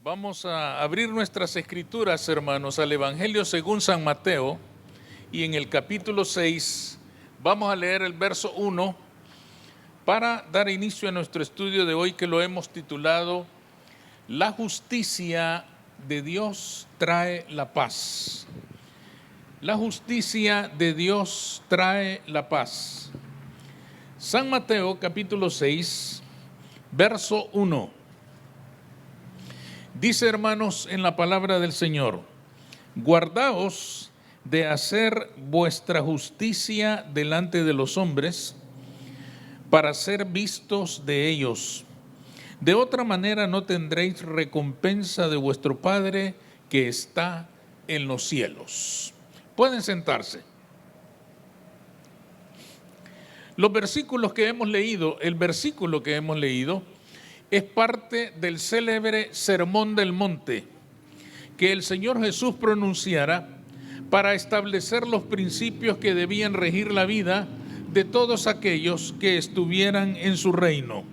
Vamos a abrir nuestras escrituras, hermanos, al Evangelio según San Mateo, y en el capítulo 6 vamos a leer el verso 1 para dar inicio a nuestro estudio de hoy, que lo hemos titulado La justicia de Dios trae la paz. La justicia de Dios trae la paz. San Mateo capítulo 6, verso 1. Dice, hermanos, en la palabra del Señor: guardaos de hacer vuestra justicia delante de los hombres, para ser vistos de ellos. De otra manera no tendréis recompensa de vuestro Padre que está en los cielos. Pueden sentarse. Los versículos que hemos leído, el versículo que hemos leído, es parte del célebre Sermón del Monte que el Señor Jesús pronunciara para establecer los principios que debían regir la vida de todos aquellos que estuvieran en su reino,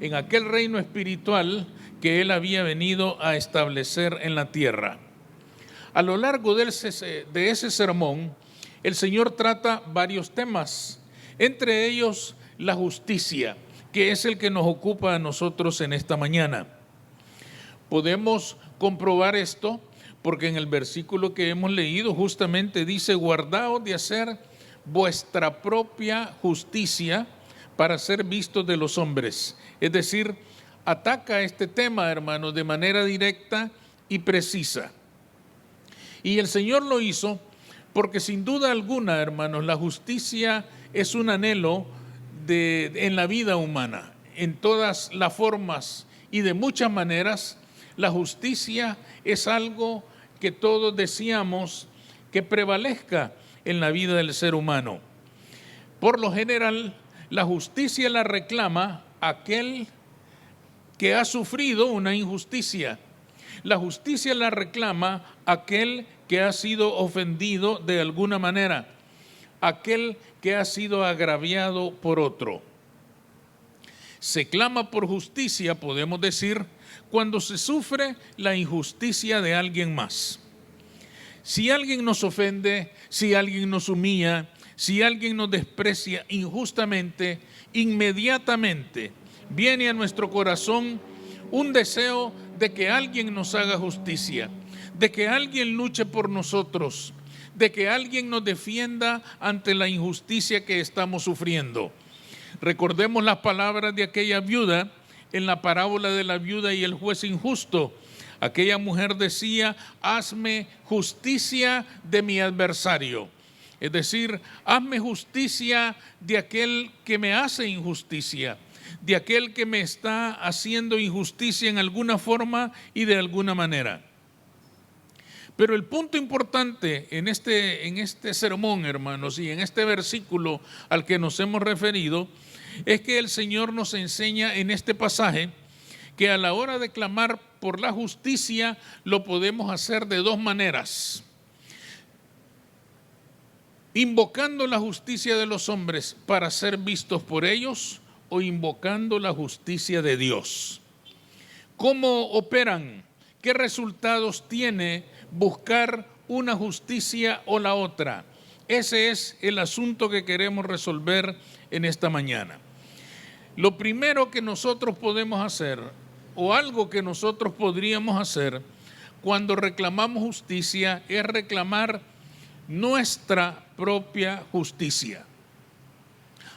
en aquel reino espiritual que Él había venido a establecer en la tierra. A lo largo de ese sermón, el Señor trata varios temas, entre ellos la justicia, que es el que nos ocupa a nosotros en esta mañana. Podemos comprobar esto porque en el versículo que hemos leído justamente dice: guardaos de hacer vuestra propia justicia para ser vistos de los hombres. Es decir, ataca este tema, hermanos, de manera directa y precisa. Y el Señor lo hizo porque sin duda alguna, hermanos, la justicia es un anhelo en la vida humana, en todas las formas y de muchas maneras. La justicia es algo que todos deseamos que prevalezca en la vida del ser humano. Por lo general, la justicia la reclama aquel que ha sufrido una injusticia. La justicia la reclama aquel que ha sido ofendido de alguna manera, aquel que ha sido agraviado por otro. Se clama por justicia, podemos decir, cuando se sufre la injusticia de alguien más. Si alguien nos ofende, si alguien nos humilla, si alguien nos desprecia injustamente, inmediatamente viene a nuestro corazón un deseo de que alguien nos haga justicia, de que alguien luche por nosotros, de que alguien nos defienda ante la injusticia que estamos sufriendo. Recordemos las palabras de aquella viuda en la parábola de la viuda y el juez injusto. Aquella mujer decía: hazme justicia de mi adversario. Es decir, hazme justicia de aquel que me hace injusticia, de aquel que me está haciendo injusticia en alguna forma y de alguna manera. Pero el punto importante en este sermón, hermanos, y en este versículo al que nos hemos referido, es que el Señor nos enseña en este pasaje que a la hora de clamar por la justicia lo podemos hacer de dos maneras: invocando la justicia de los hombres para ser vistos por ellos, o invocando la justicia de Dios. ¿Cómo operan? ¿Qué resultados tiene buscar una justicia o la otra? Ese es el asunto que queremos resolver en esta mañana. Lo primero que nosotros podemos hacer, o algo que nosotros podríamos hacer cuando reclamamos justicia, es reclamar nuestra propia justicia.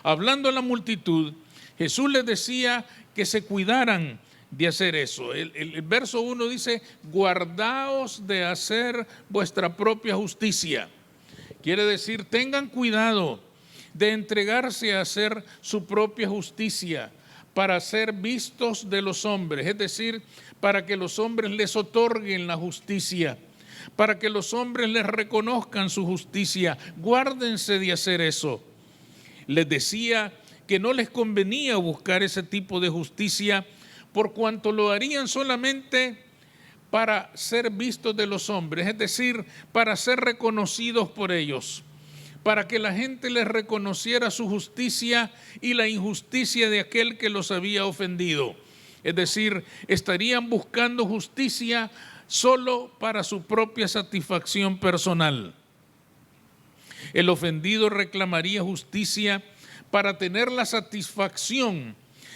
Hablando a la multitud, Jesús les decía que se cuidaran de hacer eso. El verso 1 dice: guardaos de hacer vuestra propia justicia. Quiere decir, tengan cuidado de entregarse a hacer su propia justicia para ser vistos de los hombres, es decir, para que los hombres les otorguen la justicia, para que los hombres les reconozcan su justicia. Guárdense de hacer eso. Les decía que no les convenía buscar ese tipo de justicia, por cuanto lo harían solamente para ser vistos de los hombres, es decir, para ser reconocidos por ellos, para que la gente les reconociera su justicia y la injusticia de aquel que los había ofendido. Es decir, estarían buscando justicia solo para su propia satisfacción personal. El ofendido reclamaría justicia para tener la satisfacción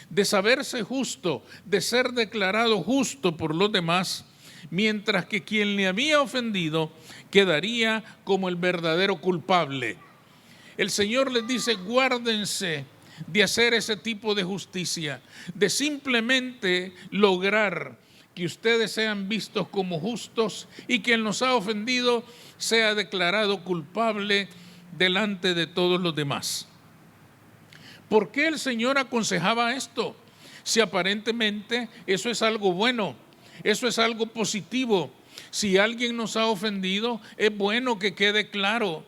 de saberse justo, de ser declarado justo por los demás, mientras que quien le había ofendido quedaría como el verdadero culpable. El Señor les dice: guárdense de hacer ese tipo de justicia, de simplemente lograr que ustedes sean vistos como justos y quien los ha ofendido sea declarado culpable delante de todos los demás. ¿Por qué el Señor aconsejaba esto? Si aparentemente eso es algo bueno, eso es algo positivo. Si alguien nos ha ofendido, es bueno que quede claro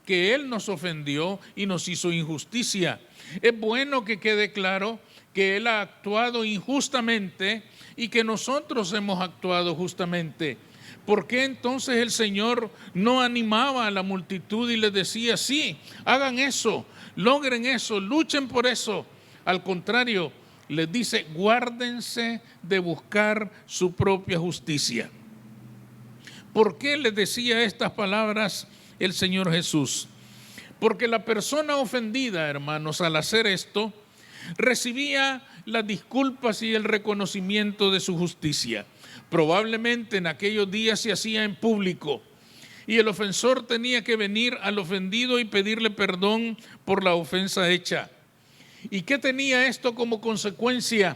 que Él nos ofendió y nos hizo injusticia. Es bueno que quede claro que Él ha actuado injustamente y que nosotros hemos actuado justamente. ¿Por qué entonces el Señor no animaba a la multitud y les decía: sí, hagan eso, logren eso, luchen por eso? Al contrario, les dice: guárdense de buscar su propia justicia. ¿Por qué les decía estas palabras el Señor Jesús? Porque la persona ofendida, hermanos, al hacer esto, recibía las disculpas y el reconocimiento de su justicia. Probablemente en aquellos días se hacía en público y el ofensor tenía que venir al ofendido y pedirle perdón por la ofensa hecha. ¿Y qué tenía esto como consecuencia?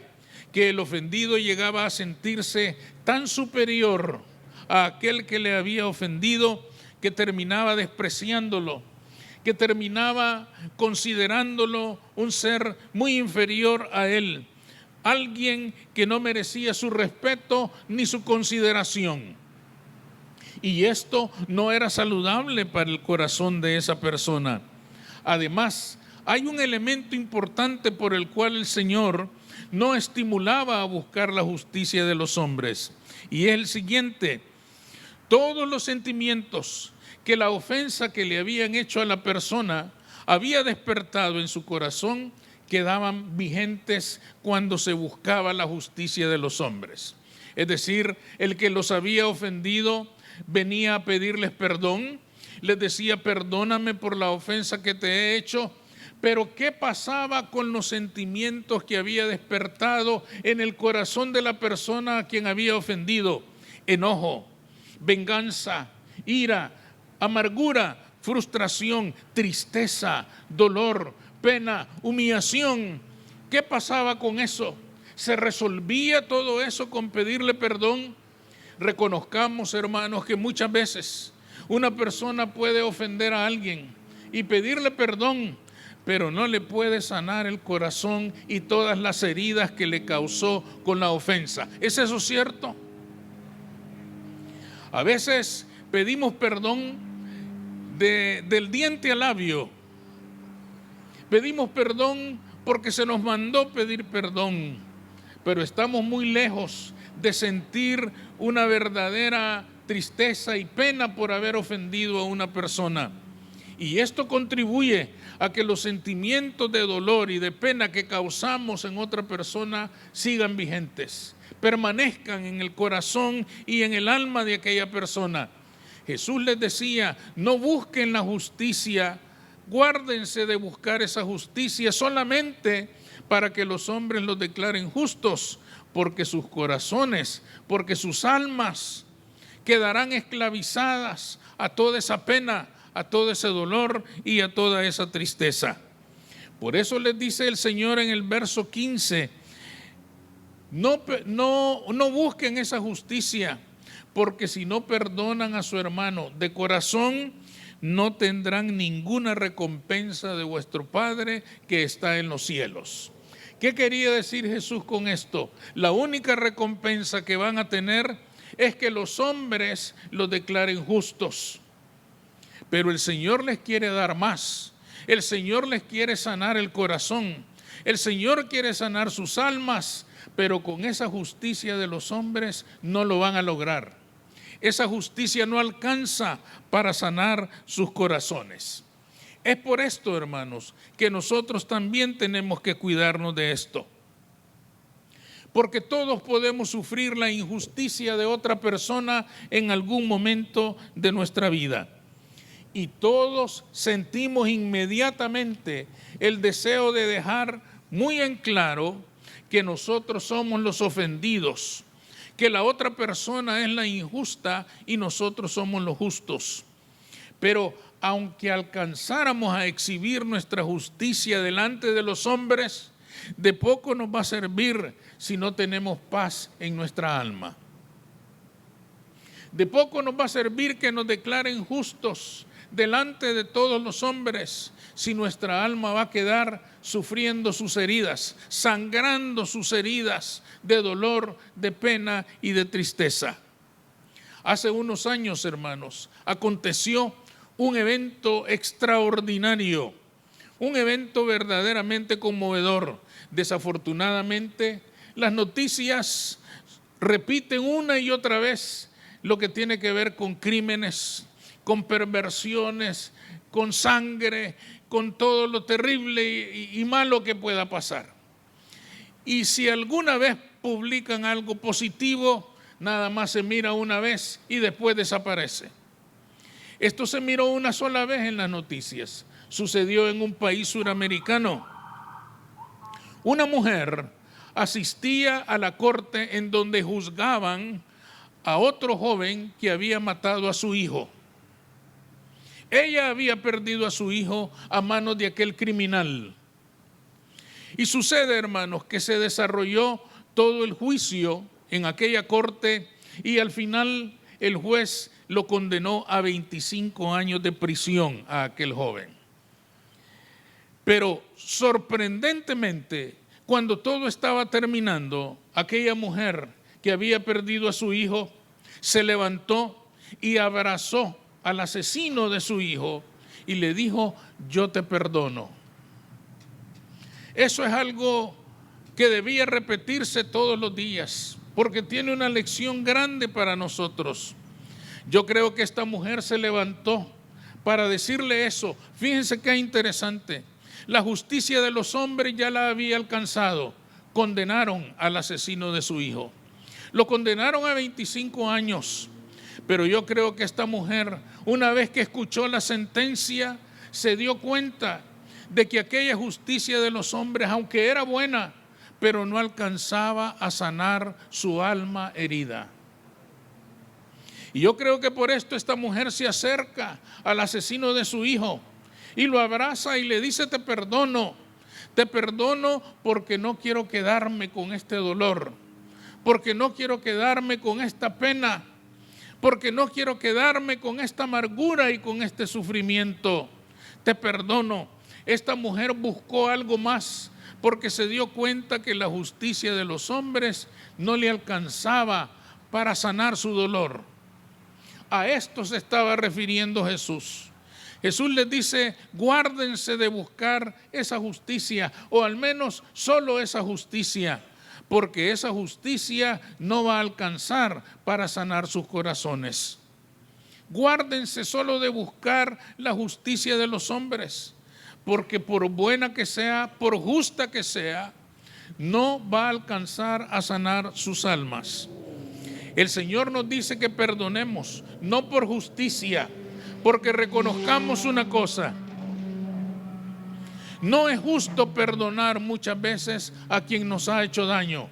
Que el ofendido llegaba a sentirse tan superior a aquel que le había ofendido que terminaba despreciándolo, que terminaba considerándolo un ser muy inferior a él, alguien que no merecía su respeto ni su consideración. Y esto no era saludable para el corazón de esa persona. Además, hay un elemento importante por el cual el Señor no estimulaba a buscar la justicia de los hombres, y es el siguiente: todos los sentimientos que la ofensa que le habían hecho a la persona había despertado en su corazón quedaban vigentes cuando se buscaba la justicia de los hombres. Es decir, el que los había ofendido venía a pedirles perdón, les decía: perdóname por la ofensa que te he hecho. Pero ¿qué pasaba con los sentimientos que había despertado en el corazón de la persona a quien había ofendido? Enojo, venganza, ira, amargura, frustración, tristeza, dolor, pena, humillación. ¿Qué pasaba con eso? ¿Se resolvía todo eso con pedirle perdón? Reconozcamos, hermanos, que muchas veces una persona puede ofender a alguien y pedirle perdón, pero no le puede sanar el corazón y todas las heridas que le causó con la ofensa. ¿Es eso cierto? A veces pedimos perdón del diente al labio. Pedimos perdón porque se nos mandó pedir perdón, pero estamos muy lejos de sentir una verdadera tristeza y pena por haber ofendido a una persona. Y esto contribuye a que los sentimientos de dolor y de pena que causamos en otra persona sigan vigentes, permanezcan en el corazón y en el alma de aquella persona. Jesús les decía: no busquen la justicia, guárdense de buscar esa justicia solamente para que los hombres los declaren justos, porque sus corazones, porque sus almas quedarán esclavizadas a toda esa pena, a todo ese dolor y a toda esa tristeza. Por eso les dice el Señor en el verso 15, no busquen esa justicia, porque si no perdonan a su hermano de corazón, no tendrán ninguna recompensa de vuestro Padre que está en los cielos. ¿Qué quería decir Jesús con esto? La única recompensa que van a tener es que los hombres los declaren justos. Pero el Señor les quiere dar más. El Señor les quiere sanar el corazón. El Señor quiere sanar sus almas, pero con esa justicia de los hombres no lo van a lograr. Esa justicia no alcanza para sanar sus corazones. Es por esto, hermanos, que nosotros también tenemos que cuidarnos de esto. porque todos podemos sufrir la injusticia de otra persona en algún momento de nuestra vida. Y todos sentimos inmediatamente el deseo de dejar muy en claro que nosotros somos los ofendidos, que la otra persona es la injusta y nosotros somos los justos. Pero aunque alcanzáramos a exhibir nuestra justicia delante de los hombres, de poco nos va a servir si no tenemos paz en nuestra alma. De poco nos va a servir que nos declaren justos delante de todos los hombres si nuestra alma va a quedar sufriendo sus heridas, sangrando sus heridas de dolor, de pena y de tristeza. Hace unos años, hermanos, aconteció un evento extraordinario, un evento verdaderamente conmovedor. Desafortunadamente, las noticias repiten una y otra vez lo que tiene que ver con crímenes, con perversiones, con sangre, con todo lo terrible y malo que pueda pasar. Y si alguna vez publican algo positivo, nada más se mira una vez y después desaparece. Esto se miró una sola vez en las noticias. Sucedió en un país suramericano. Una mujer asistía a la corte en donde juzgaban a otro joven que había matado a su hijo. Ella había perdido a su hijo a manos de aquel criminal. Y sucede, hermanos, que se desarrolló todo el juicio en aquella corte y al final el juez lo condenó a 25 años de prisión a aquel joven. Pero sorprendentemente, cuando todo estaba terminando, aquella mujer que había perdido a su hijo se levantó y abrazó al asesino de su hijo y le dijo: yo te perdono. Eso es algo que debía repetirse todos los días, porque tiene una lección grande para nosotros. Yo creo que esta mujer se levantó para decirle eso. Fíjense qué interesante. La justicia de los hombres ya la había alcanzado. Condenaron al asesino de su hijo. Lo condenaron a 25 años. Pero yo creo que esta mujer, una vez que escuchó la sentencia, se dio cuenta de que aquella justicia de los hombres, aunque era buena, pero no alcanzaba a sanar su alma herida. Y yo creo que por esto esta mujer se acerca al asesino de su hijo y lo abraza y le dice: te perdono porque no quiero quedarme con este dolor, porque no quiero quedarme con esta pena, porque no quiero quedarme con esta amargura y con este sufrimiento. Te perdono. Esta mujer buscó algo más porque se dio cuenta que la justicia de los hombres no le alcanzaba para sanar su dolor. A esto se estaba refiriendo Jesús. Jesús les dice: guárdense de buscar esa justicia, o al menos solo esa justicia, porque esa justicia no va a alcanzar para sanar sus corazones. Guárdense solo de buscar la justicia de los hombres, porque por buena que sea, por justa que sea, no va a alcanzar a sanar sus almas. El Señor nos dice que perdonemos, no por justicia, porque reconozcamos una cosa: no es justo perdonar muchas veces a quien nos ha hecho daño.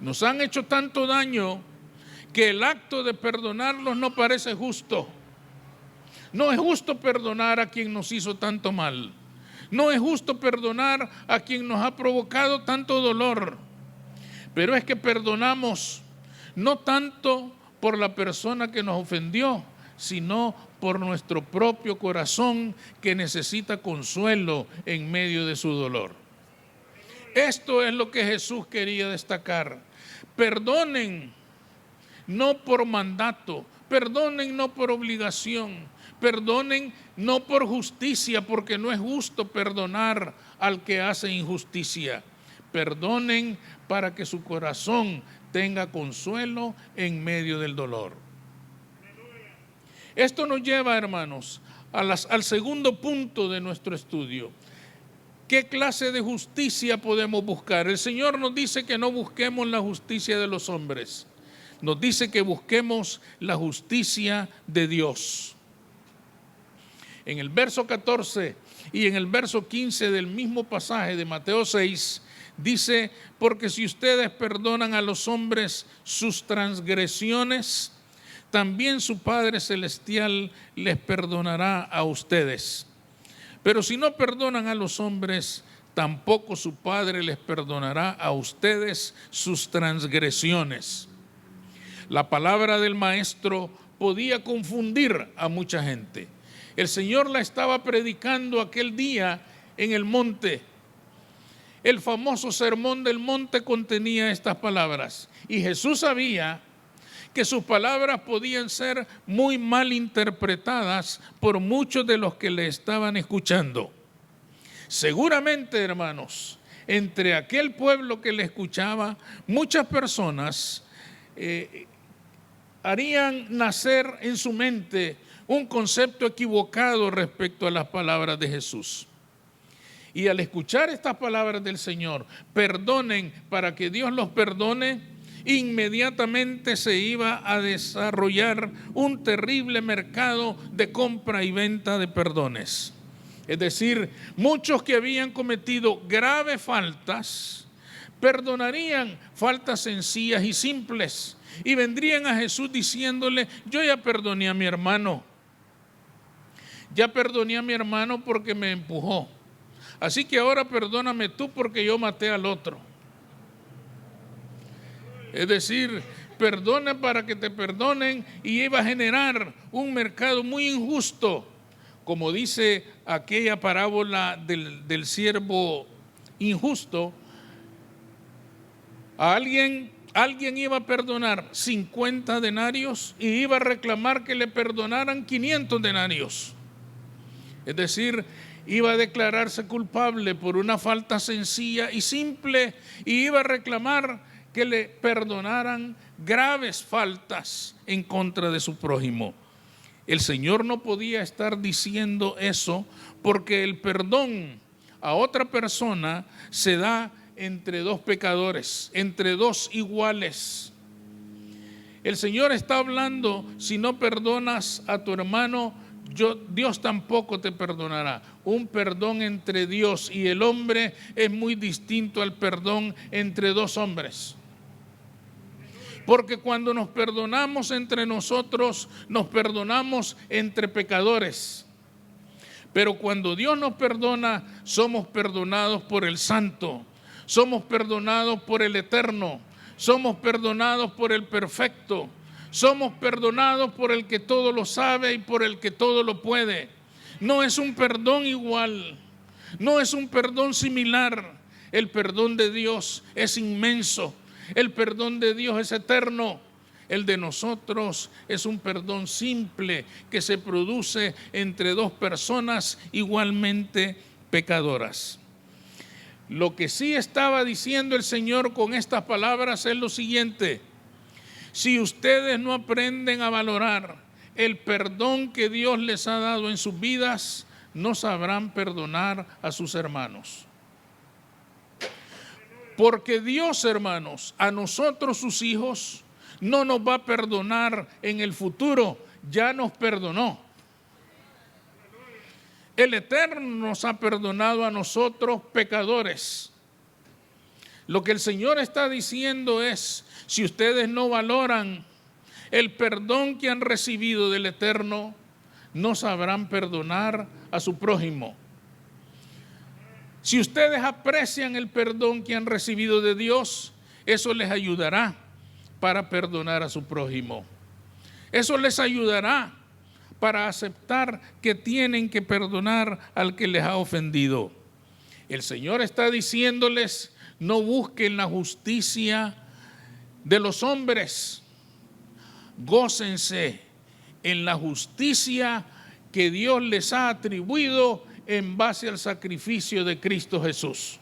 Nos han hecho tanto daño que el acto de perdonarlos no parece justo. No es justo perdonar a quien nos hizo tanto mal. No es justo perdonar a quien nos ha provocado tanto dolor. Pero es que perdonamos no tanto por la persona que nos ofendió, sino por nuestro propio corazón que necesita consuelo en medio de su dolor. Esto es lo que Jesús quería destacar. Perdonen, no por mandato, perdonen no por obligación, perdonen no por justicia, porque no es justo perdonar al que hace injusticia. Perdonen para que su corazón tenga consuelo en medio del dolor. Esto nos lleva, hermanos, al segundo punto de nuestro estudio. ¿Qué clase de justicia podemos buscar? El Señor nos dice que no busquemos la justicia de los hombres. Nos dice que busquemos la justicia de Dios. En el verso 14 y en el verso 15 del mismo pasaje de Mateo 6, dice, porque si ustedes perdonan a los hombres sus transgresiones, también su Padre Celestial les perdonará a ustedes. Pero si no perdonan a los hombres, tampoco su Padre les perdonará a ustedes sus transgresiones. La palabra del Maestro podía confundir a mucha gente. El Señor la estaba predicando aquel día en el monte. El famoso sermón del monte contenía estas palabras. Y Jesús sabía que sus palabras podían ser muy mal interpretadas por muchos de los que le estaban escuchando. Seguramente, hermanos, entre aquel pueblo que le escuchaba, muchas personas harían nacer en su mente un concepto equivocado respecto a las palabras de Jesús. Y al escuchar estas palabras del Señor, perdonen para que Dios los perdone, inmediatamente se iba a desarrollar un terrible mercado de compra y venta de perdones. Es decir, muchos que habían cometido graves faltas, perdonarían faltas sencillas y simples y vendrían a Jesús diciéndole, yo ya perdoné a mi hermano. Ya perdoné a mi hermano porque me empujó. Así que ahora perdóname tú porque yo maté al otro. Es decir, perdona para que te perdonen, y iba a generar un mercado muy injusto, como dice aquella parábola del siervo injusto. A alguien iba a perdonar 50 denarios y iba a reclamar que le perdonaran 500 denarios. Es decir, iba a declararse culpable por una falta sencilla y simple y iba a reclamar que le perdonaran graves faltas en contra de su prójimo. El Señor no podía estar diciendo eso porque el perdón a otra persona se da entre dos pecadores, entre dos iguales. El Señor está hablando, si no perdonas a tu hermano, Dios tampoco te perdonará. Un perdón entre Dios y el hombre es muy distinto al perdón entre dos hombres. Porque cuando nos perdonamos entre nosotros, nos perdonamos entre pecadores. Pero cuando Dios nos perdona, somos perdonados por el Santo, somos perdonados por el Eterno, somos perdonados por el Perfecto, somos perdonados por el que todo lo sabe y por el que todo lo puede. No es un perdón igual, no es un perdón similar. El perdón de Dios es inmenso. El perdón de Dios es eterno. El de nosotros es un perdón simple que se produce entre dos personas igualmente pecadoras. Lo que sí estaba diciendo el Señor con estas palabras es lo siguiente: si ustedes no aprenden a valorar el perdón que Dios les ha dado en sus vidas, no sabrán perdonar a sus hermanos. Porque Dios, hermanos, a nosotros sus hijos, no nos va a perdonar en el futuro, ya nos perdonó. El Eterno nos ha perdonado a nosotros pecadores. Lo que el Señor está diciendo es, si ustedes no valoran el perdón que han recibido del Eterno, no sabrán perdonar a su prójimo. Si ustedes aprecian el perdón que han recibido de Dios, eso les ayudará para perdonar a su prójimo. Eso les ayudará para aceptar que tienen que perdonar al que les ha ofendido. El Señor está diciéndoles, no busquen la justicia de los hombres, gócense en la justicia que Dios les ha atribuido en base al sacrificio de Cristo Jesús.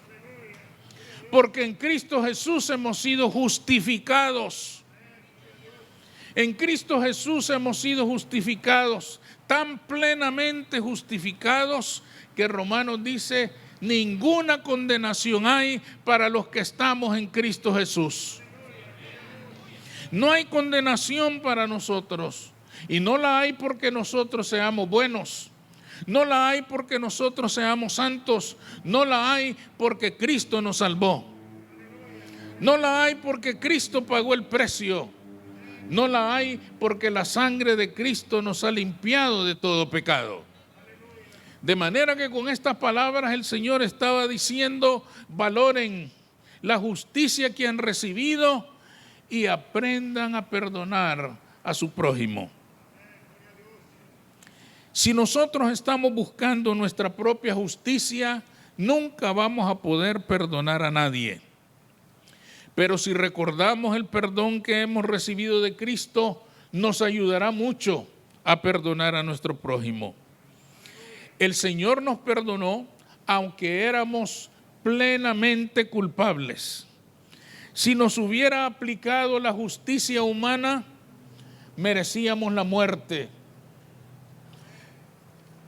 Porque en Cristo Jesús hemos sido justificados. En Cristo Jesús hemos sido justificados, tan plenamente justificados que Romanos dice, ninguna condenación hay para los que estamos en Cristo Jesús. No hay condenación para nosotros, y no la hay porque nosotros seamos buenos, no la hay porque nosotros seamos santos, no la hay porque Cristo nos salvó, no la hay porque Cristo pagó el precio, no la hay porque la sangre de Cristo nos ha limpiado de todo pecado. De manera que con estas palabras el Señor estaba diciendo: valoren la justicia que han recibido y aprendan a perdonar a su prójimo. Si nosotros estamos buscando nuestra propia justicia, nunca vamos a poder perdonar a nadie. Pero si recordamos el perdón que hemos recibido de Cristo, nos ayudará mucho a perdonar a nuestro prójimo. El Señor nos perdonó aunque éramos plenamente culpables. Si nos hubiera aplicado la justicia humana, merecíamos la muerte.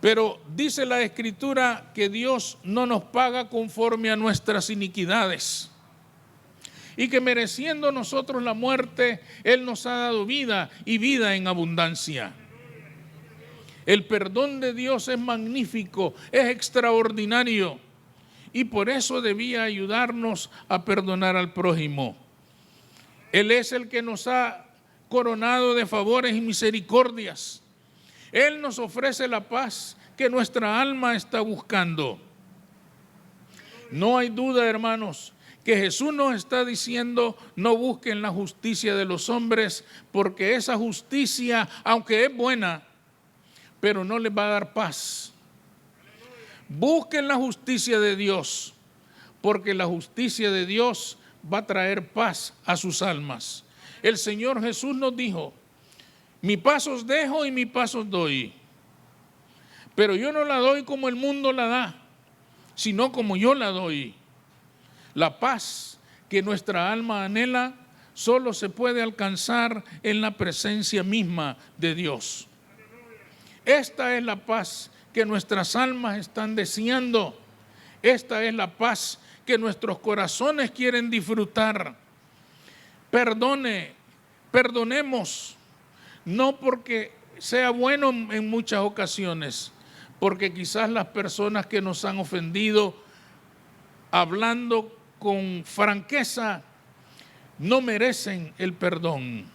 Pero dice la Escritura que Dios no nos paga conforme a nuestras iniquidades, y que mereciendo nosotros la muerte, Él nos ha dado vida y vida en abundancia. El perdón de Dios es magnífico, es extraordinario, y por eso debía ayudarnos a perdonar al prójimo. Él es el que nos ha coronado de favores y misericordias. Él nos ofrece la paz que nuestra alma está buscando. No hay duda, hermanos, que Jesús nos está diciendo: no busquen la justicia de los hombres, porque esa justicia, aunque es buena, pero no les va a dar paz. Busquen la justicia de Dios, porque la justicia de Dios va a traer paz a sus almas. El Señor Jesús nos dijo: mi paz os dejo y mi paz os doy. Pero yo no la doy como el mundo la da, sino como yo la doy. La paz que nuestra alma anhela solo se puede alcanzar en la presencia misma de Dios. Esta es la paz que nuestras almas están deseando. Esta es la paz que nuestros corazones quieren disfrutar. Perdonemos, no porque sea bueno en muchas ocasiones, porque quizás las personas que nos han ofendido, hablando con franqueza, no merecen el perdón.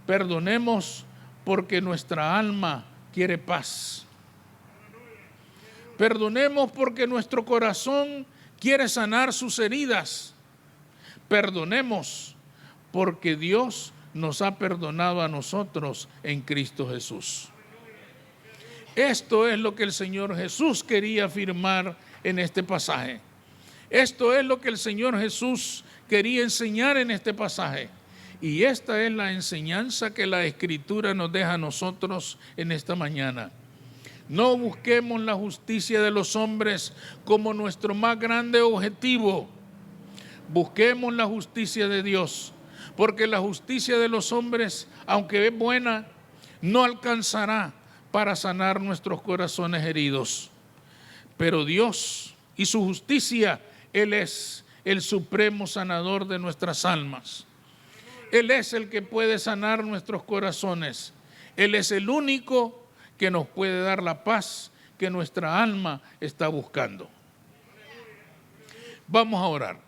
Perdonemos porque nuestra alma quiere paz. Perdonemos porque nuestro corazón quiere sanar sus heridas. Perdonemos porque Dios nos ha perdonado a nosotros en Cristo Jesús. Esto es lo que el Señor Jesús quería afirmar en este pasaje. Esto es lo que el Señor Jesús quería enseñar en este pasaje. Y esta es la enseñanza que la Escritura nos deja a nosotros en esta mañana. No busquemos la justicia de los hombres como nuestro más grande objetivo. Busquemos la justicia de Dios, porque la justicia de los hombres, aunque es buena, no alcanzará para sanar nuestros corazones heridos. Pero Dios y su justicia, Él es el supremo sanador de nuestras almas. Él es el que puede sanar nuestros corazones. Él es el único que nos puede dar la paz que nuestra alma está buscando. Vamos a orar.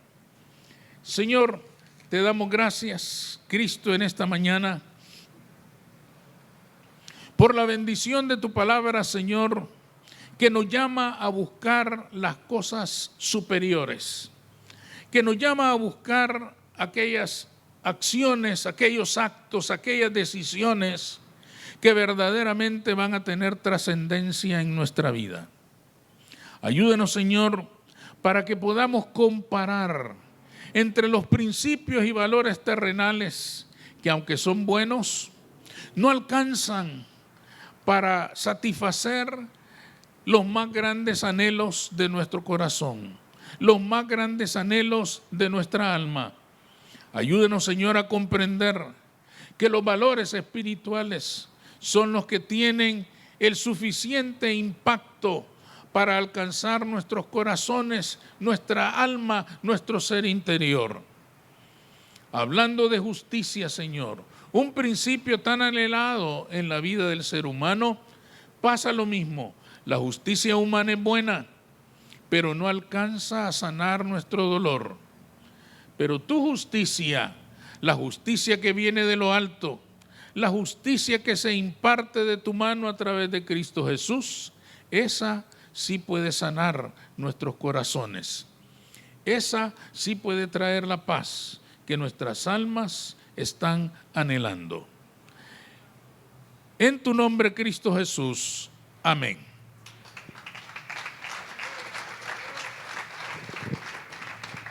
Señor, te damos gracias, Cristo, en esta mañana, por la bendición de tu palabra, Señor, que nos llama a buscar las cosas superiores, que nos llama a buscar aquellas acciones, aquellos actos, aquellas decisiones que verdaderamente van a tener trascendencia en nuestra vida. Ayúdenos, Señor, para que podamos comparar entre los principios y valores terrenales que, aunque son buenos, no alcanzan para satisfacer los más grandes anhelos de nuestro corazón, los más grandes anhelos de nuestra alma. Ayúdenos, Señor, a comprender que los valores espirituales son los que tienen el suficiente impacto para alcanzar nuestros corazones, nuestra alma, nuestro ser interior. Hablando de justicia, Señor, un principio tan anhelado en la vida del ser humano, pasa lo mismo. La justicia humana es buena, pero no alcanza a sanar nuestro dolor. Pero tu justicia, la justicia que viene de lo alto, la justicia que se imparte de tu mano a través de Cristo Jesús, esa sí puede sanar nuestros corazones. Esa sí puede traer la paz que nuestras almas están anhelando. En tu nombre, Cristo Jesús. Amén.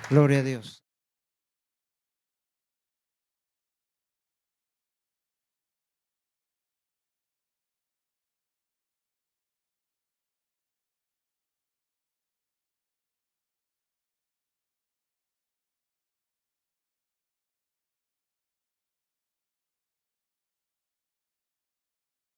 Gloria a Dios.